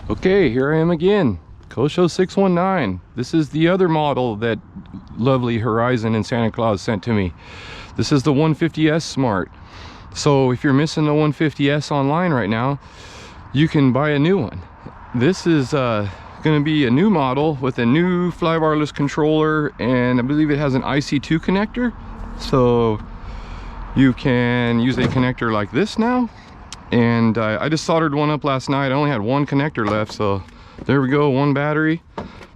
Okay, here I am again, Kosho 619. This is the other model that lovely Horizon and Santa Claus sent to me. This is the 150S Smart. So if you're missing the 150S online right now, you can buy a new one. This is going to be a new model with a new fly wireless controller, and I believe it has an IC2 connector. So you can use a connector like this now. And I just soldered one up last night. I only had one connector left, so there we go, one battery.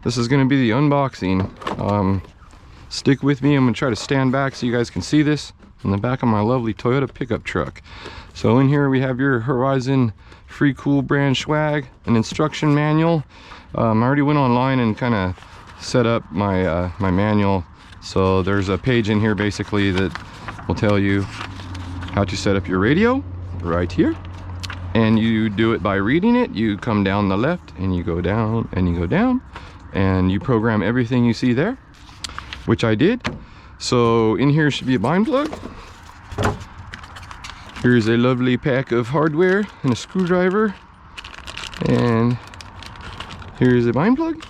This is going to be the unboxing. Stick with me. I'm going to try to stand back so you guys can see this in the back of my lovely Toyota pickup truck. So in here we have your Horizon Free Cool brand swag, an instruction manual. I already went online and kind of set up my my manual. So there's a page in here basically that will tell you how to set up your radio right here. And you do it by reading it. You come down the left and you go down and you go down and you program everything you see there, which I did. So in here should be a bind plug. Here's a lovely pack of hardware and a screwdriver, and here's a bind plug.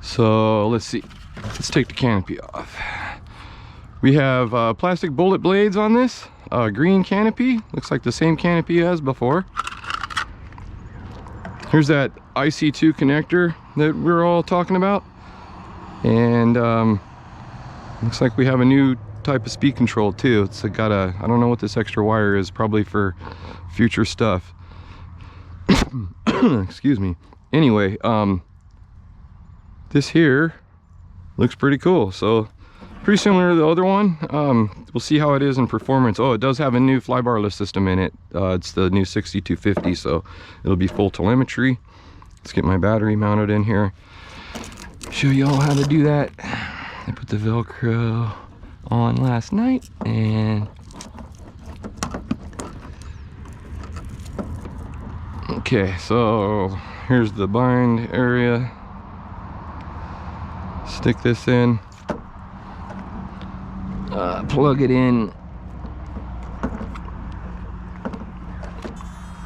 So let's see, let's take the canopy off. We have plastic bullet blades on this. Green canopy, looks like the same canopy as before. Here's that IC2 connector that we're all talking about, and looks like we have a new type of speed control too. It's got a, I don't know what this extra wire is, probably for future stuff. Excuse me. Anyway, this here looks pretty cool. So pretty similar to the other one. We'll see how it is in performance. Oh, it does have a new fly wireless system in it. It's the new 6250, so it'll be full telemetry. Let's get my battery mounted in here. Show you all how to do that. I put the Velcro on last night, and okay, so here's the bind area. Stick this in. Plug it in.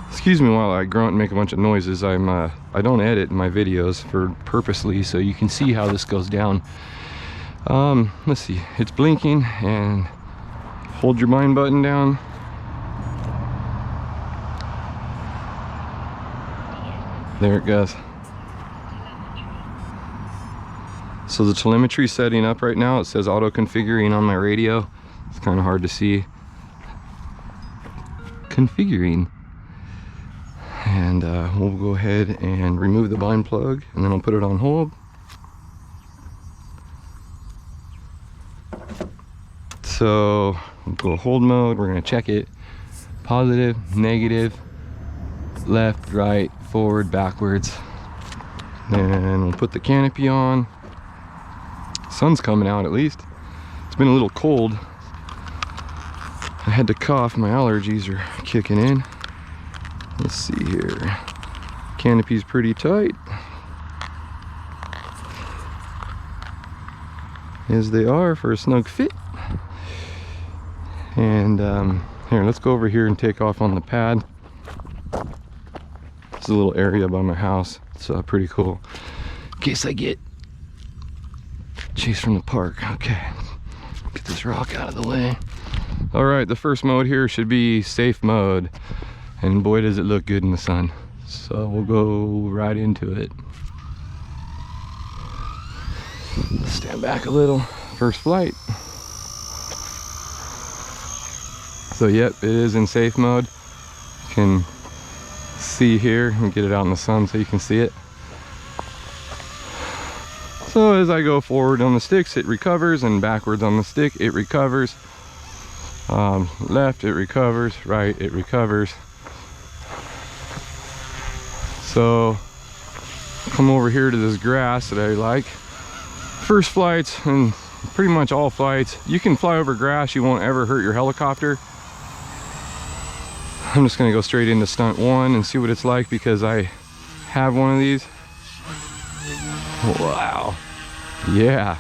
Excuse me while I grunt and make a bunch of noises. I don't edit my videos for purposely, so you can see how this goes down. Let's see, it's blinking, and hold your bind button down. There it goes. So the telemetry setting up right now, it says auto configuring on my radio. It's kind of hard to see. Configuring. And we'll go ahead and remove the bind plug, and then I'll put it on hold. So we'll go hold mode. We're going to check it. Positive, negative, left, right, forward, backwards. Then we'll put the canopy on. Sun's coming out at least. It's been a little cold. I had to cough, my allergies are kicking in. Let's see here. Canopy's pretty tight, as they are for a snug fit. And here, let's go over here and take off on the pad. It's a little area by my house. It's pretty cool. In case I get chased from the park. Okay, get this rock out of the way. All right, the first mode here should be safe mode, and boy does it look good in the sun. So we'll go right into it. Stand back a little. First flight. So yep, it is in safe mode. You can see here, and get it out in the sun so you can see it. So as I go forward on the sticks, it recovers, and backwards on the stick, it recovers. Left, it recovers. Right, it recovers. So come over here to this grass that I like. First flights, and pretty much all flights, you can fly over grass. You won't ever hurt your helicopter. I'm just gonna go straight into stunt one and see what it's like, because I have one of these. Wow. Yeah.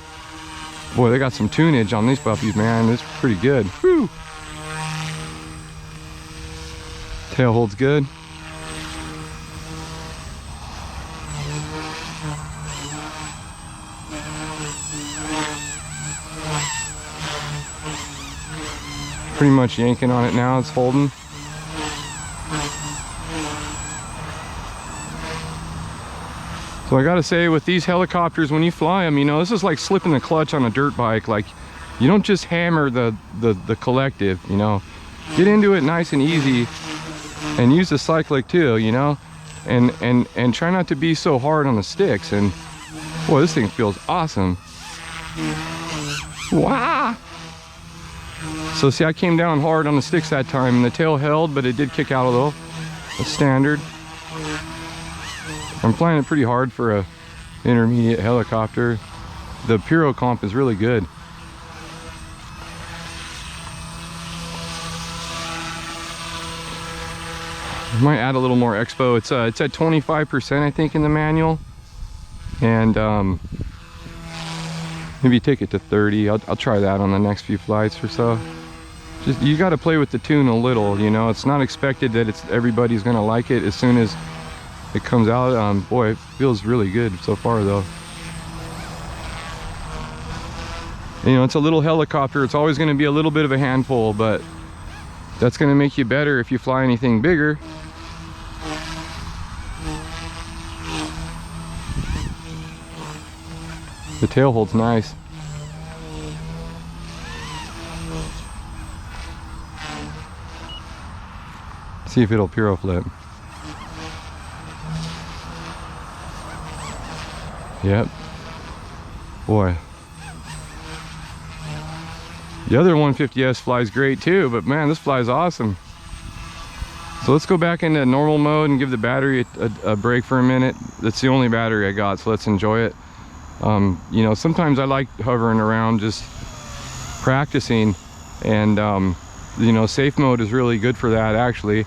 Boy, they got some tunage on these puppies, man. It's pretty good. Whew. Tail holds good. pretty much yanking on it now. It's holding. So I gotta say, with these helicopters, when you fly them, you know, this is like slipping the clutch on a dirt bike. Like, you don't just hammer the collective, you know. Get into it nice and easy, and use the cyclic too, you know, and try not to be so hard on the sticks. And boy, this thing feels awesome. Wow. So see, I came down hard on the sticks that time, and the tail held, but it did kick out a little. That's standard. I'm flying it pretty hard for a intermediate helicopter. The Pyro comp is really good. I might add a little more expo. It's at 25%, I think, in the manual, and maybe take it to 30. I'll try that on the next few flights or so. Just, you got to play with the tune a little, you know. It's not expected that everybody's gonna like it as soon as it comes out. Boy, it feels really good so far though. You know, it's a little helicopter. It's always going to be a little bit of a handful, but that's going to make you better if you fly anything bigger. The tail holds nice. See if it'll Pyro flip. Yep. Boy. The other 150S flies great too, but man, this flies awesome. So let's go back into normal mode and give the battery a break for a minute. That's the only battery I got, so let's enjoy it. You know, sometimes I like hovering around just practicing, and you know, safe mode is really good for that actually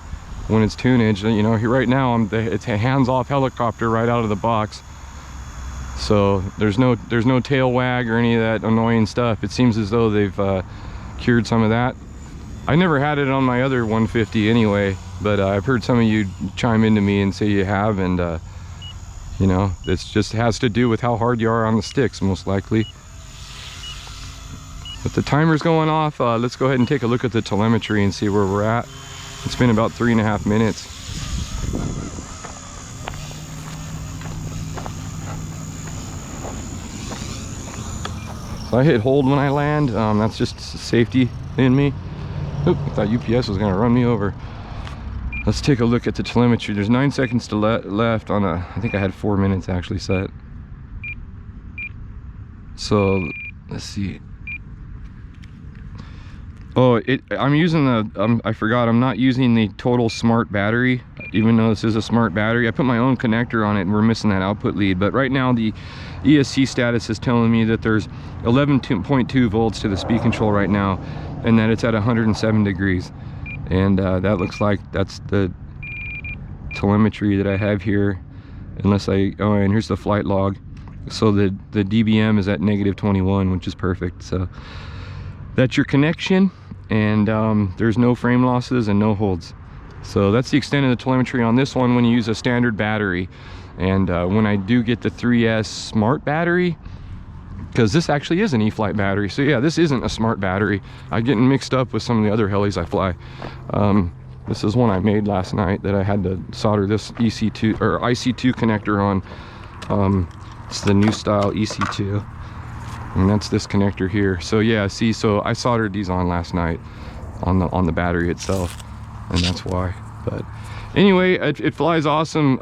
when it's tunage. You know, right now it's a hands-off helicopter right out of the box. So there's no tail wag or any of that annoying stuff. It seems as though they've cured some of that. I never had it on my other 150 anyway, but I've heard some of you chime into me and say you have, and you know, it just has to do with how hard you are on the sticks, most likely. But the timer's going off. Let's go ahead and take a look at the telemetry and see where we're at. It's been about 3.5 minutes. So I hit hold when I land. That's just safety in me. Oop, I thought UPS was gonna run me over. Let's take a look at the telemetry. There's 9 seconds to left on I think I had 4 minutes actually set. So let's see. Oh, I'm using I forgot, I'm not using the total smart battery, even though this is a smart battery. I put my own connector on it and we're missing that output lead. But right now the ESC status is telling me that there's 11.2 volts to the speed control right now, and that it's at 107 degrees. And that looks like that's the telemetry that I have here, unless oh, and here's the flight log. So the dBm is at -21, which is perfect. So that's your connection, and there's no frame losses and no holds. So that's the extent of the telemetry on this one when you use a standard battery. And when I do get the 3S smart battery, because this actually is an E-flite battery, so yeah, this isn't a smart battery. I'm getting mixed up with some of the other helis I fly. This is one I made last night that I had to solder this EC2 or IC2 connector on. It's the new style EC2, and that's this connector here. So yeah, see, so I soldered these on last night on the battery itself, and that's why. But anyway, it flies awesome.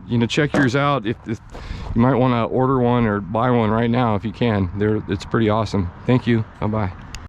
You know, check yours out. If you might want to order one or buy one right now if you can. It's pretty awesome. Thank you. Bye bye.